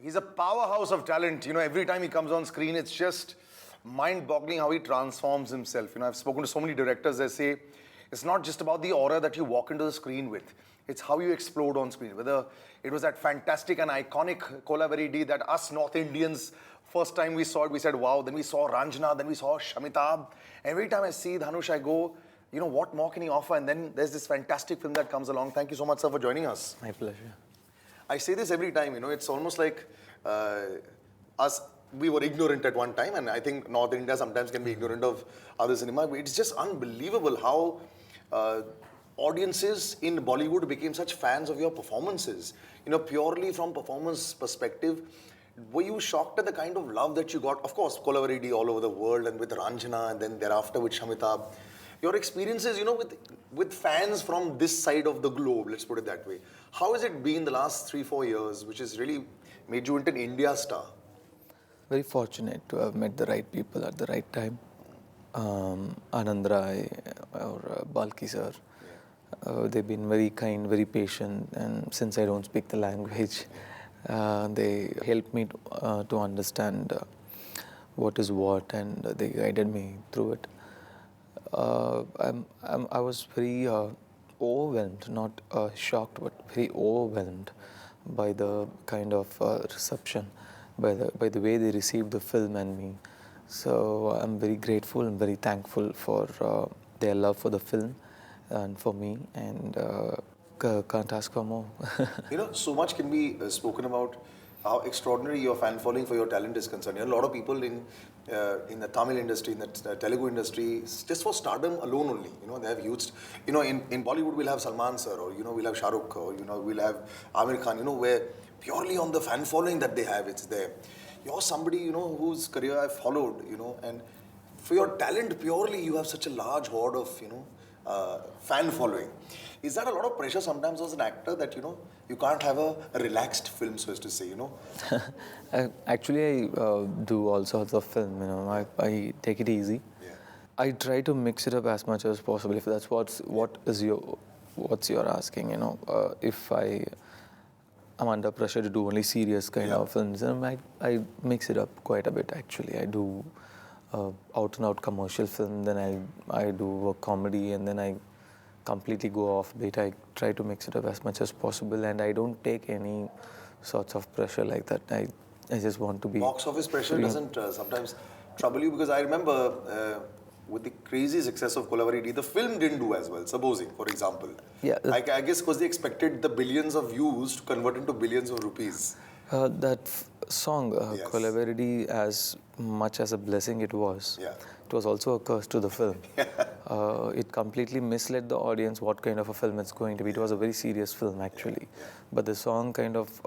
He's a powerhouse of talent. Every time he comes on screen, it's just mind-boggling how he transforms himself. I've spoken to so many directors that say it's not just about the aura that you walk into the screen with. It's how you explode on screen. Whether it was that fantastic and iconic Kolavari that us North Indians, first time we saw it, we said, wow. Then we saw Ranjana, then we saw Shamitab. Every time I see Dhanush, I go, what more can he offer? And then there's this fantastic film that comes along. Thank you so much, sir, for joining us. My pleasure. I say this every time, it's almost like we were ignorant at one time, and I think North India sometimes can be ignorant of other cinema. It's just unbelievable how audiences in Bollywood became such fans of your performances. Purely from performance perspective, were you shocked at the kind of love that you got? Of course, Kolavari all over the world, and with Ranjana, and then thereafter with Shamitab. Your experiences, with fans from this side of the globe, let's put it that way. How has it been the last 3-4 years, which has really made you into an India star? Very fortunate to have met the right people at the right time. Anand Rai or Balki sir. They've been very kind, very patient, and since I don't speak the language, they helped me to understand what is what, and they guided me through it. I was very overwhelmed, not shocked, but very overwhelmed by the kind of reception, by the way they received the film and me. So I'm very grateful and very thankful for their love for the film and for me, and can't ask for more. So much can be spoken about how extraordinary your fan following for your talent is concerned. A lot of people in the Tamil industry, in the Telugu industry, just for stardom alone only, they have huge. In Bollywood we'll have Salman sir, or we'll have Shah Rukh, or we'll have Amir Khan. Where purely on the fan following that they have, it's there. You're somebody whose career I've followed, and for your talent purely, you have such a large horde of fan following. Is that a lot of pressure sometimes as an actor that you can't have a relaxed film, so as to say, Actually, I do all sorts of film. I take it easy. Yeah. I try to mix it up as much as possible. If that's what's you're asking. If I'm under pressure to do only serious kind of films, then I mix it up quite a bit. Actually, I do out and out commercial film, then I do a comedy, and then I completely go off beat. I try to mix it up as much as possible, and I don't take any sorts of pressure like that. I just want to be... Box office pressure doesn't sometimes trouble you? Because I remember with the crazy success of Kolavari, the film didn't do as well, supposing, for example. Yeah. I guess because they expected the billions of views to convert into billions of rupees. That song, Yes. Kolavari, as much as a blessing it was, it was also a curse to the film. It completely misled the audience what kind of a film it's going to be. It was a very serious film, actually. But the song kind of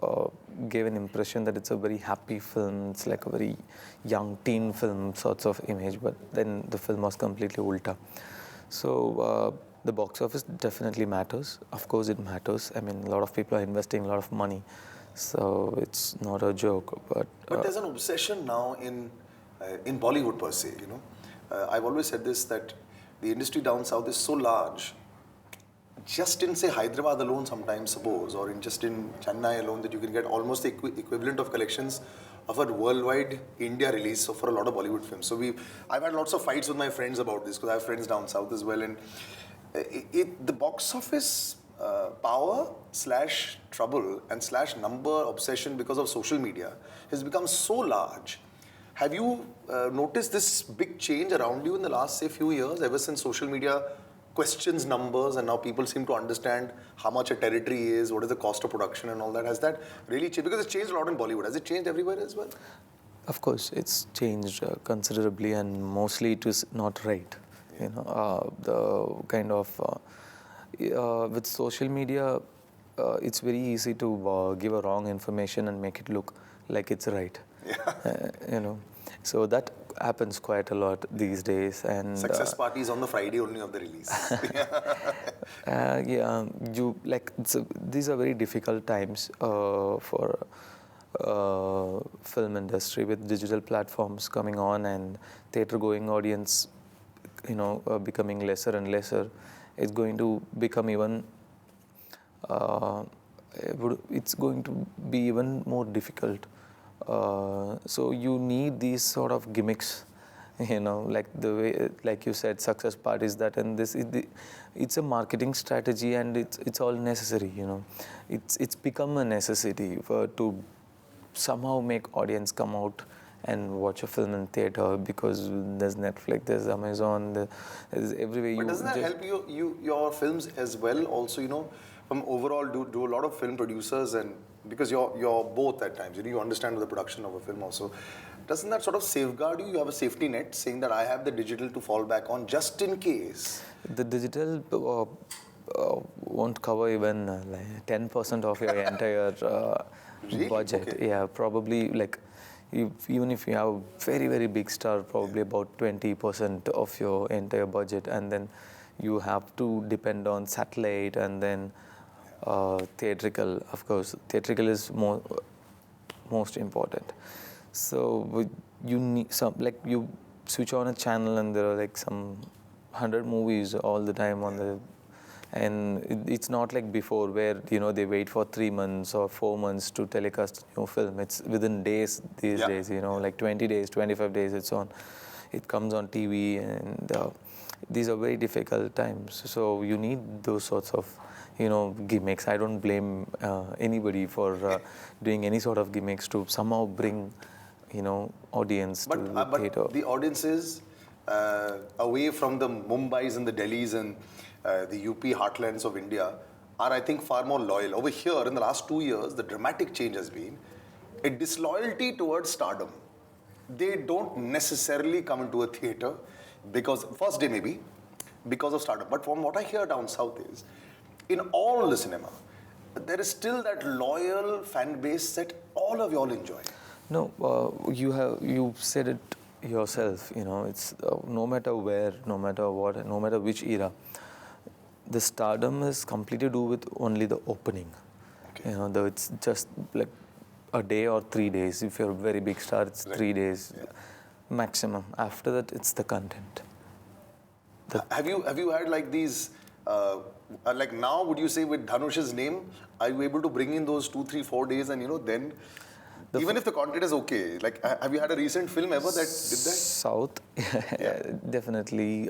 gave an impression that it's a very happy film. It's like a very young teen film sorts of image. But then the film was completely ulta. So the box office definitely matters. Of course, it matters. I mean, a lot of people are investing a lot of money. So it's not a joke, but there's an obsession now in Bollywood per se. I've always said this, that the industry down south is so large. Just in say Hyderabad alone, sometimes suppose, or just in Chennai alone, that you can get almost the equivalent of collections of a worldwide India release for a lot of Bollywood films. So I've had lots of fights with my friends about this, because I have friends down south as well, and the box office power / trouble and / number obsession because of social media has become so large. Have you noticed this big change around you in the last, say, few years, ever since social media questions numbers and now people seem to understand how much a territory is, what is the cost of production and all that? Has that really changed? Because it's changed a lot in Bollywood. Has it changed everywhere as well? Of course, it's changed considerably, and mostly it is not right. The kind of... with social media, it's very easy to give a wrong information and make it look like it's right. So that happens quite a lot these days. And success parties on the Friday only of the release. These are very difficult times for film industry, with digital platforms coming on and theatre going audience becoming lesser and lesser. It's going to become even it's going to be even more difficult So you need these sort of gimmicks, like the way, like you said, success parties. That and this, it's a marketing strategy, and it's all necessary. It's become a necessity to somehow make audience come out and watch a film in theater, because there's Netflix, there's Amazon, there's everywhere. But doesn't that help your films as well? Also, from overall, do a lot of film producers, and because you're both at times, you understand the production of a film also. Doesn't that sort of safeguard you? You have a safety net saying that I have the digital to fall back on just in case. The digital won't cover even like 10% of your entire Really? budget. Okay. Yeah, probably like even if you have a very, very big star, probably about 20% of your entire budget, and then you have to depend on satellite, and then theatrical. Of course, theatrical is most important. So you need some, like, you switch on a channel and there are like some 100 movies all the time on the, and it's not like before where they wait for 3 months or 4 months to telecast a new film. It's within days these days, like 20 days, 25 days. It comes on TV, and these are very difficult times. So you need those sorts of gimmicks. I don't blame anybody for doing any sort of gimmicks to somehow bring audience to the theater. But the audiences away from the Mumbais and the Delhis and the UP heartlands of India are, I think, far more loyal. Over here, in the last 2 years, the dramatic change has been a disloyalty towards stardom. They don't necessarily come into a theater because, first day maybe, because of stardom. But from what I hear down south is, in all the cinema, there is still that loyal fan base that all of y'all enjoy. No, you said it yourself. It's no matter where, no matter what, no matter which era, the stardom is completely to do with only the opening. Okay. Though it's just like a day or 3 days. If you're a very big star, it's 3 days maximum. After that, it's the content. Have you had like these? Like now, would you say with Dhanush's name, are you able to bring in those 2, 3, 4 days, and then? Even if the content is okay, like, have you had a recent film ever that did that? South, definitely.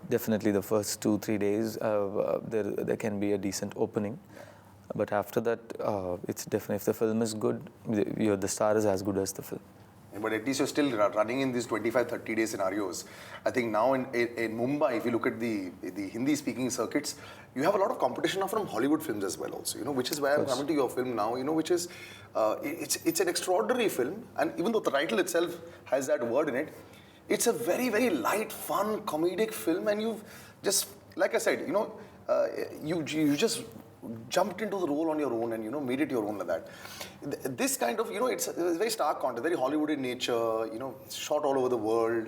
Definitely the first 2, 3 days, there can be a decent opening. But after that, it's definitely, if the film is good, the star is as good as the film. But at least you're still running in these 25, 30-day scenarios. I think now in Mumbai, if you look at the Hindi-speaking circuits, you have a lot of competition now from Hollywood films as well also, which is why I'm coming to your film now, which is, it's an extraordinary film. And even though the title itself has that word in it, it's a very, very light, fun, comedic film. And you've just, like I said, you just jumped into the role on your own and made it your own like that. This kind of it's very stark content, very Hollywood in nature. It's shot all over the world.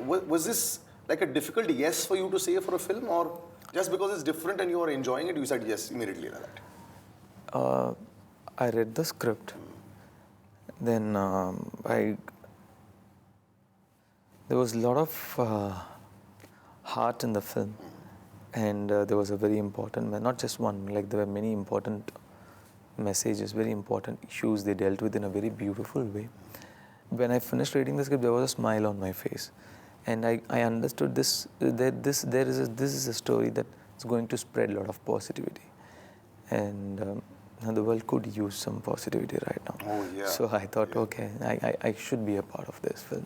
Was this like a difficult yes for you to say for a film, or just because it's different and you are enjoying it, you said yes immediately like that? I read the script. Then there was a lot of heart in the film. And there was a very important, not just one, like there were many important messages, very important issues they dealt with in a very beautiful way. When I finished reading the script, there was a smile on my face. And I understood this is a story that is going to spread a lot of positivity. And the world could use some positivity right now. Oh, yeah. So I thought, okay, I should be a part of this film.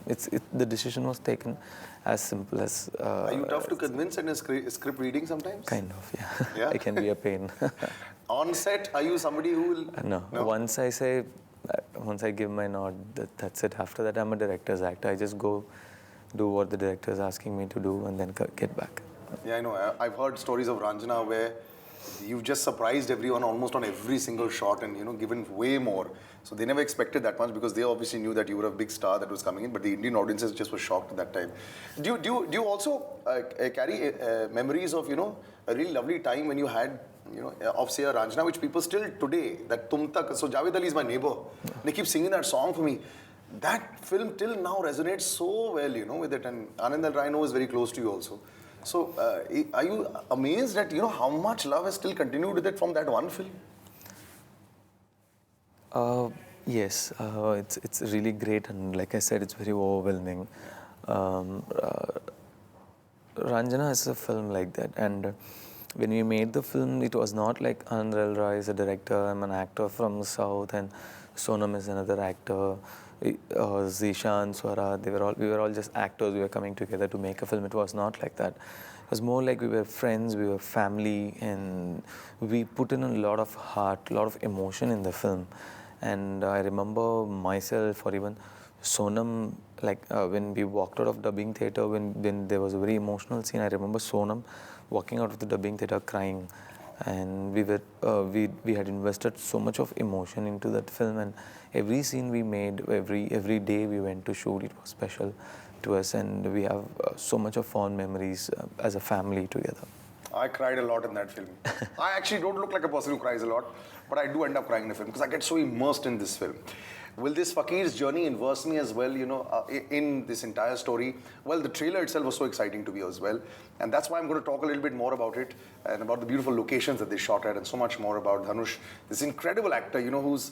The decision was taken as simple as... Are you tough to convince in a script reading sometimes? Kind of, yeah. I can be a pain. On set, are you somebody who will... No. Once I give my nod, that's it. After that, I'm a director's actor. I just go do what the director is asking me to do and then get back. Yeah, I know. I've heard stories of Ranjana where you've just surprised everyone almost on every single shot and given way more. So they never expected that much because they obviously knew that you were a big star that was coming in, but the Indian audiences just were shocked at that time. Do you also carry memories of a really lovely time when you had of say a Ranjana, which people still today, that Tum Tak, so Javed Ali is my neighbor. They keep singing that song for me. That film till now resonates so well, with it, and Anand Rai is very close to you also. So, are you amazed at how much love has still continued with it from that one film? Yes, it's really great, and like I said, it's very overwhelming. Um, uh, Ranjana is a film like that, and when we made the film, it was not like Anil Rai is a director, I'm an actor from the south, and Sonam is another actor. Zishan, Swara, we were all just actors. We were coming together to make a film. It was not like that. It was more like we were friends, we were family, and we put in a lot of heart, a lot of emotion in the film. And I remember myself, or even Sonam, like when we walked out of dubbing theater, when there was a very emotional scene, I remember Sonam walking out of the dubbing theater crying, and we had invested so much of emotion into that film, and every scene we made, every day we went to shoot, it was special to us, and we have so much of fond memories as a family together. I cried a lot in that film. I actually don't look like a person who cries a lot, but I do end up crying in the film because I get so immersed in this film. Will this Fakir's journey inverse me as well, in this entire story? Well, the trailer itself was so exciting to me as well. And that's why I'm going to talk a little bit more about it and about the beautiful locations that they shot at and so much more about Dhanush, this incredible actor, who's,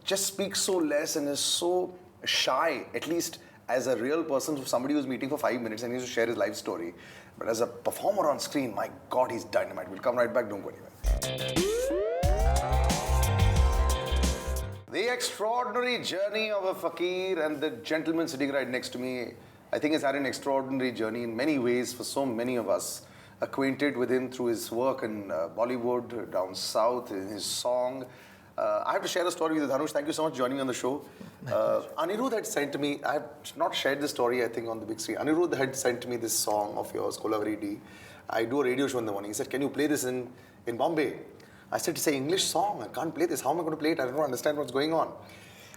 just speaks so less and is so shy, at least as a real person, somebody who's meeting for 5 minutes and he needs to share his life story. But as a performer on screen, my God, he's dynamite. We'll come right back, don't go anywhere. The extraordinary journey of a fakir, and the gentleman sitting right next to me, I think has had an extraordinary journey in many ways for so many of us. Acquainted with him through his work in Bollywood, down south, in his song. I have to share a story with you, Dhanush. Thank you so much for joining me on the show. Anirudh had sent me, I have not shared this story, I think, on the big screen. Anirudh had sent me this song of yours, Kolavari D. I do a radio show in the morning. He said, can you play this in Bombay? I said, it's an English song. I can't play this. How am I going to play it? I don't understand what's going on.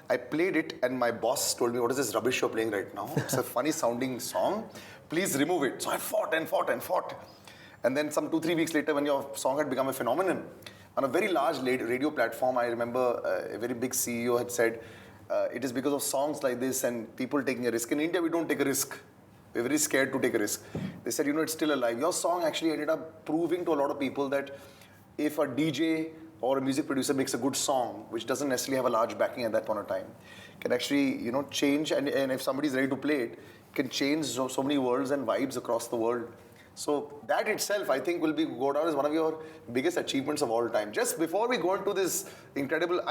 I played it and my boss told me, what is this rubbish you're playing right now? It's a funny sounding song. Please remove it. So I fought and fought and fought. And then some 2-3 weeks later, when your song had become a phenomenon, on a very large radio platform, I remember a very big CEO had said, it is because of songs like this and people taking a risk. In India, we don't take a risk. We're very scared to take a risk. They said, it's still alive. Your song actually ended up proving to a lot of people that if a DJ or a music producer makes a good song, which doesn't necessarily have a large backing at that point of time, can actually, change, and if somebody's ready to play it, can change so many worlds and vibes across the world. So that itself, I think, will go down as one of your biggest achievements of all time. Just before we go into this incredible,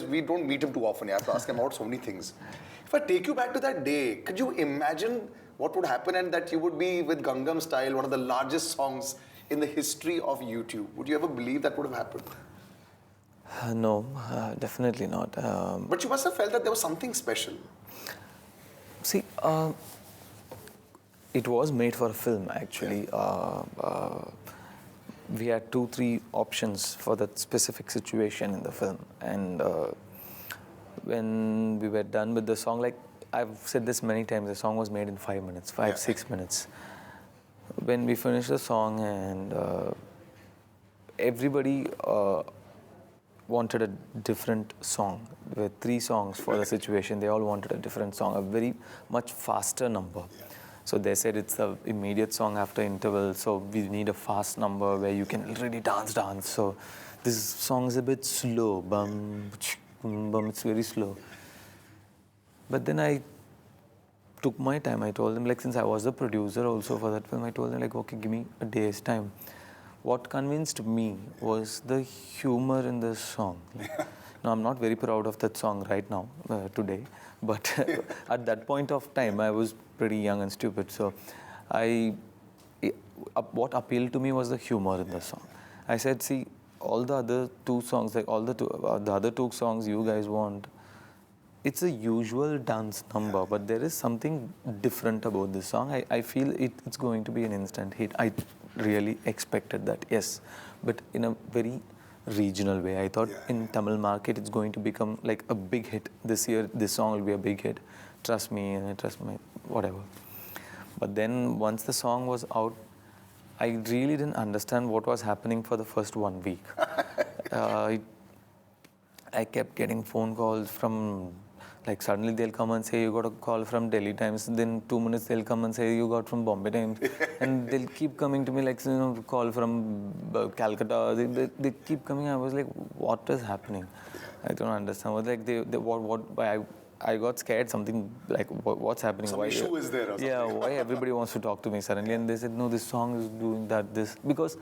we don't meet him too often. I have to ask him about so many things. If I take you back to that day, could you imagine what would happen and that you would be with Gangnam Style, one of the largest songs in the history of YouTube? Would you ever believe that would have happened? No, definitely not. But you must have felt that there was something special. See, it was made for a film, actually. Yeah. We had 2-3 options for that specific situation in the film. And when we were done with the song, like I've said this many times, the song was made in 5 minutes, 6 minutes. When we finished the song and everybody wanted a different song. There were 3 songs for the situation. They all wanted a different song, a very much faster number. Yeah. So they said it's an immediate song after interval, so we need a fast number where you can really dance. So this song is a bit slow, bum, bum, it's very slow. But then I took my time. I told them, like, since I was the producer also for that film, I told them, like, okay, give me a day's time. What convinced me was the humor in the song. Now, I'm not very proud of that song right now, today, but at that point of time, I was pretty young and stupid. So what appealed to me was the humor in the song. I said, see, all the other 2 songs, like the other 2 songs you guys want, it's a usual dance number, but there is something different about this song. I feel it's going to be an instant hit. I really expected that, yes, but in a very regional way. I thought in Tamil market it's going to become like a big hit. This year, this song will be a big hit. Trust me, whatever. But then once the song was out, I really didn't understand what was happening for the first 1 week. I kept getting phone calls from, like, suddenly they'll come and say, you got a call from Delhi Times. Then 2 minutes they'll come and say, you got from Bombay Times. And they'll keep coming to me, like, call from Calcutta. They keep coming. I was like, what is happening? I don't understand. Like I got scared. Something like what's happening? Some issue is there or something. Yeah, why everybody wants to talk to me suddenly? And they said, no, this song is doing that. This because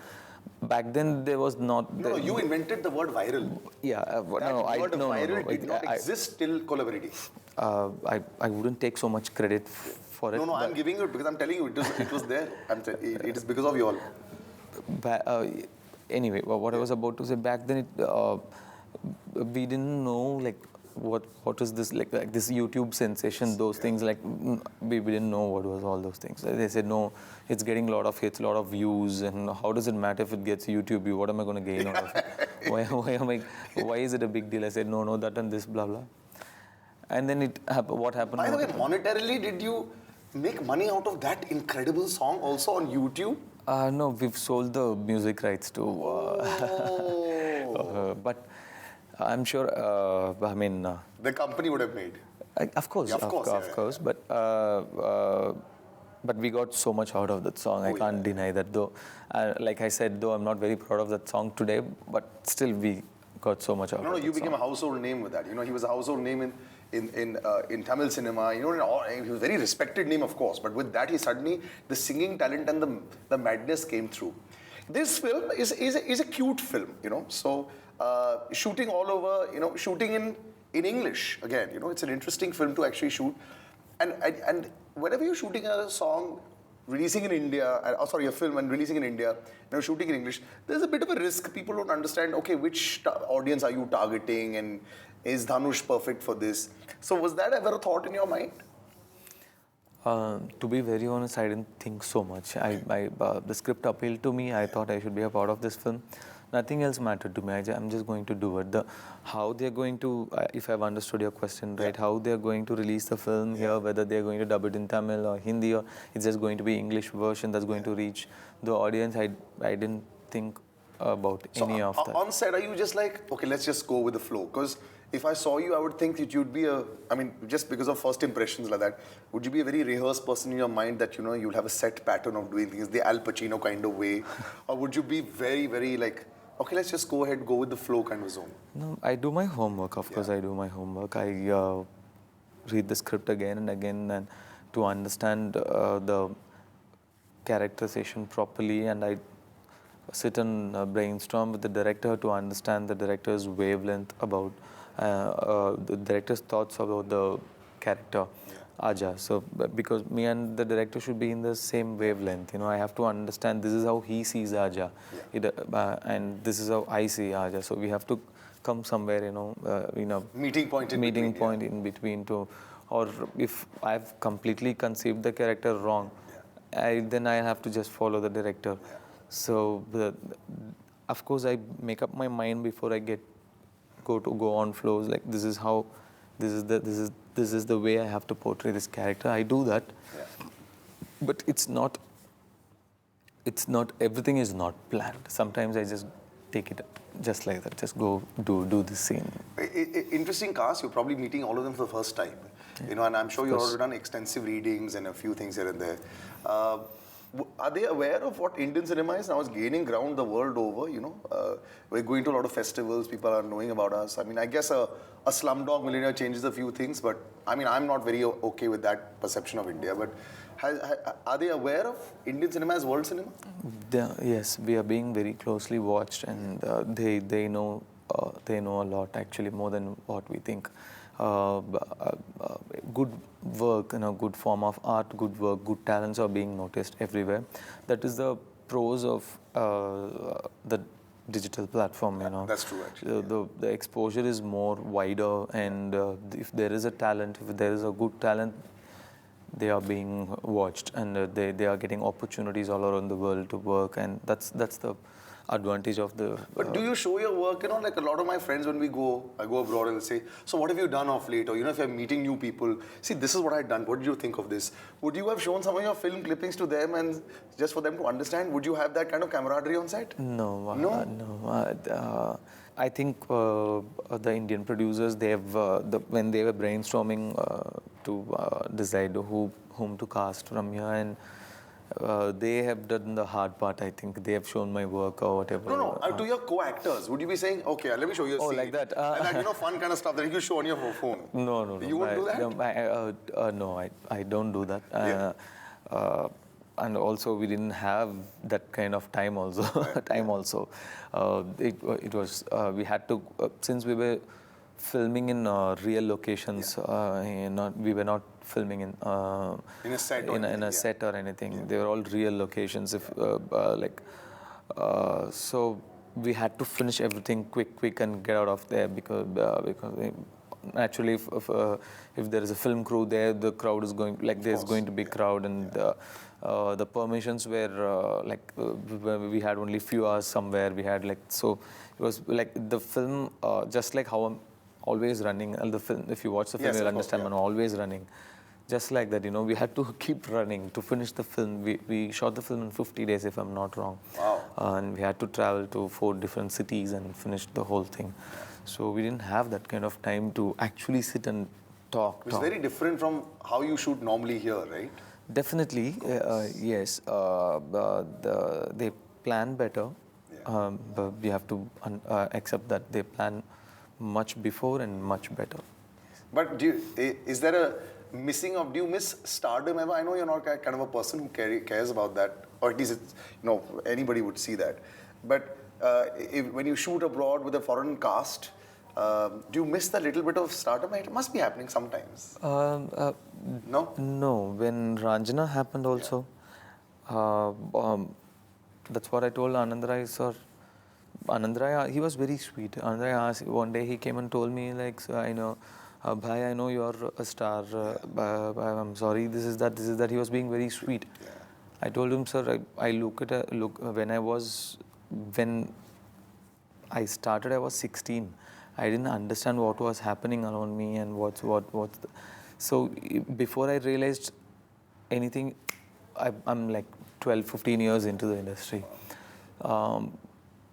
back then there was not. No, you invented the word viral. Yeah, That word viral did not I, exist till collaborating. I wouldn't take so much credit for it. No, I'm giving it because I'm telling you it was there. It is because of you all. Anyway, what I was about to say, back then we didn't know like what is this like this YouTube sensation, those things like we didn't know what was all those things. They said no, it's getting a lot of hits, a lot of views, and how does it matter if it gets YouTube view? What am I going to gain out of it? Why is it a big deal? I said no, that and this, blah blah. And then what happened? By the way, monetarily, did you make money out of that incredible song also on YouTube? No, we've sold the music rights to. But I'm sure. I mean. The company would have made. Of course, Yeah, of course. But we got so much out of that song. I can't deny that, though. Like I said, though I'm not very proud of that song today, but still we got so much out of it. No, you became a household name with that. You know, he was a household name in Tamil cinema. You know, he was a very respected name, of course. But with that, he suddenly the singing talent and the madness came through. This film is a cute film. You know, so shooting all over. You know, shooting in English again. You know, it's an interesting film to actually shoot. And whenever you're shooting a song, releasing in India, a film and releasing in India, you know, shooting in English, there's a bit of a risk. People don't understand, okay, which audience are you targeting and is Dhanush perfect for this? So was that ever a thought in your mind? To be very honest, I didn't think so much. The script appealed to me. I thought I should be a part of this film. Nothing else mattered to me. I'm just going to do it. How they're going to, if I've understood your question right, how they're going to release the film here, whether they're going to dub it in Tamil or Hindi, or it's just going to be English version that's going to reach the audience, I didn't think about any of that. On set, are you just like, okay, let's just go with the flow? Because if I saw you, I would think that you'd be just because of first impressions like that, would you be a very rehearsed person in your mind that, you know, you'll have a set pattern of doing things, the Al Pacino kind of way? Or would you be very, very like, okay, let's just go ahead, go with the flow kind of zone? No, I do my homework. Of course, I do my homework. I read the script again and again and to understand the characterization properly, and I sit and brainstorm with the director to understand the director's wavelength about the director's thoughts about the character Aja. So because me and the director should be in the same wavelength, you know, I have to understand this is how he sees Aja, and this is how I see Aja. So we have to come somewhere, you know, meeting point in between to, or if I've completely conceived the character wrong, then I have to just follow the director. So of course I make up my mind before I go on flows, like this is how this is the way I have to portray this character. I do that, but it's not everything is not planned. Sometimes I just take it just like that, just go do this scene. Interesting cast. You're probably meeting all of them for the first time, you know, and I'm sure you've already done extensive readings and a few things here and there. Are they aware of what Indian cinema is now? It's gaining ground the world over, you know. We're going to a lot of festivals. People are knowing about us. I mean, I guess a Slumdog Millionaire changes a few things, but I mean, I'm not very okay with that perception of India. But are they aware of Indian cinema as world cinema? Yes, we are being very closely watched, and they know a lot, actually, more than what we think. Good work, you know, good form of art, good work, good talents are being noticed everywhere. That is the pros of the digital platform, you know. That's true, actually. The exposure is more wider, and if there is a talent, if there is a good talent, they are being watched, and they are getting opportunities all around the world to work, and that's the advantage of the... But do you show your work? You know, like a lot of my friends, when I go abroad and they'll say, so what have you done of late? Or, you know, if you're meeting new people, see, this is what I've done. What did you think of this? Would you have shown some of your film clippings to them and just for them to understand? Would you have that kind of camaraderie on set? No. I think the Indian producers, when they were brainstorming to decide whom to cast from here, and They have done the hard part, I think. They have shown my work or whatever. No, to your co-actors, would you be saying, okay, let me show you a Oh, scene. like that? And that, fun kind of stuff that you show on your phone. No. You won't do that? No, I don't do that. Yeah. And also, we didn't have that kind of time also. It was, we had to, since we were filming in real locations, we were not filming in a set or in anything, a set or anything. They were all real locations. So we had to finish everything quick and get out of there because naturally if there is a film crew there, the crowd is going, like there's going to be crowd, and the permissions were we had only few hours somewhere. We had so it was like the film, just like how I'm always running. And the film, if you watch the film, Yes, you'll of course, understand I'm always running. Just like that, we had to keep running to finish the film. We shot the film in 50 days, if I'm not wrong. Wow. And we had to travel to 4 different cities and finish the whole thing. So we didn't have that kind of time to actually sit and talk. It's very different from how you shoot normally here, right? Definitely, yes. They plan better, but we have to accept that they plan much before and much better. But is there a missing of, do you miss stardom ever? I know you're not kind of a person who cares about that, or at least it's, anybody would see that. But when you shoot abroad with a foreign cast, do you miss that little bit of stardom? It must be happening sometimes. No? No. When Ranjana happened also, that's what I told Anand Rai, sir. Anand Rai, he was very sweet. Anand Rai asked, one day he came and told me, I know, Bhai, I know you're a star. I'm sorry, this is that. He was being very sweet. Yeah. I told him, sir, when I started, I was 16. I didn't understand what was happening around me and so before I realized anything, I'm like 12, 15 years into the industry.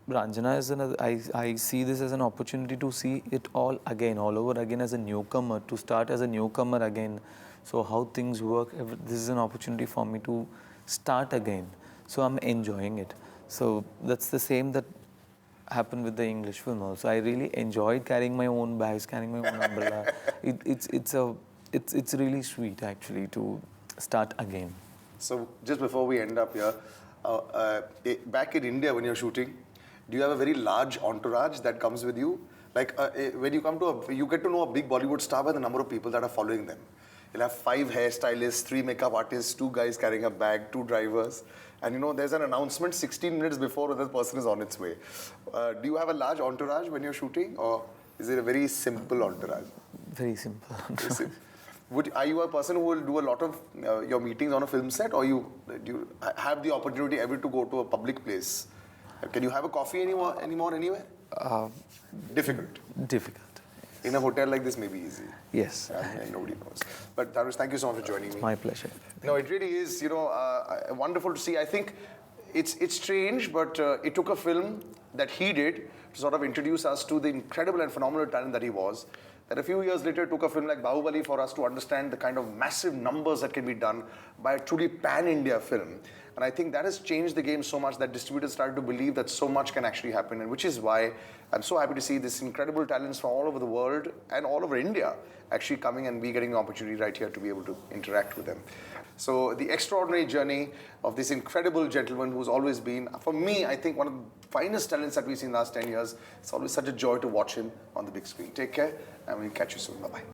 Ranjana is another, I see this as an opportunity to see it all again, all over again as a newcomer, to start as a newcomer again. So how things work, this is an opportunity for me to start again. So I'm enjoying it. So that's the same that happened with the English film also. I really enjoyed carrying my own bags, carrying my own umbrella. It's really sweet actually to start again. So just before we end up here, back in India when you're shooting, do you have a very large entourage that comes with you? Like when you come to you get to know a big Bollywood star by the number of people that are following them. You'll have 5 hairstylists, 3 makeup artists, 2 guys carrying a bag, 2 drivers. And there's an announcement 16 minutes before that person is on its way. Do you have a large entourage when you're shooting, or is it a very simple entourage? Very simple. Are you a person who will do a lot of your meetings on a film set, or do you have the opportunity ever to go to a public place? Can you have a coffee anymore anywhere? Difficult. Difficult. In a hotel like this may be easy. Yes. Nobody knows. But Dhanush, thank you so much for joining me. My pleasure. No, it really is, wonderful to see. I think it's strange, but it took a film that he did to sort of introduce us to the incredible and phenomenal talent that he was. That a few years later, it took a film like Bahubali for us to understand the kind of massive numbers that can be done by a truly pan-India film. And I think that has changed the game so much that distributors started to believe that so much can actually happen, and which is why I'm so happy to see this incredible talents from all over the world and all over India actually coming, and we getting an opportunity right here to be able to interact with them. So the extraordinary journey of this incredible gentleman who's always been, for me, I think one of the finest talents that we've seen in the last 10 years. It's always such a joy to watch him on the big screen. Take care, and we'll catch you soon. Bye-bye.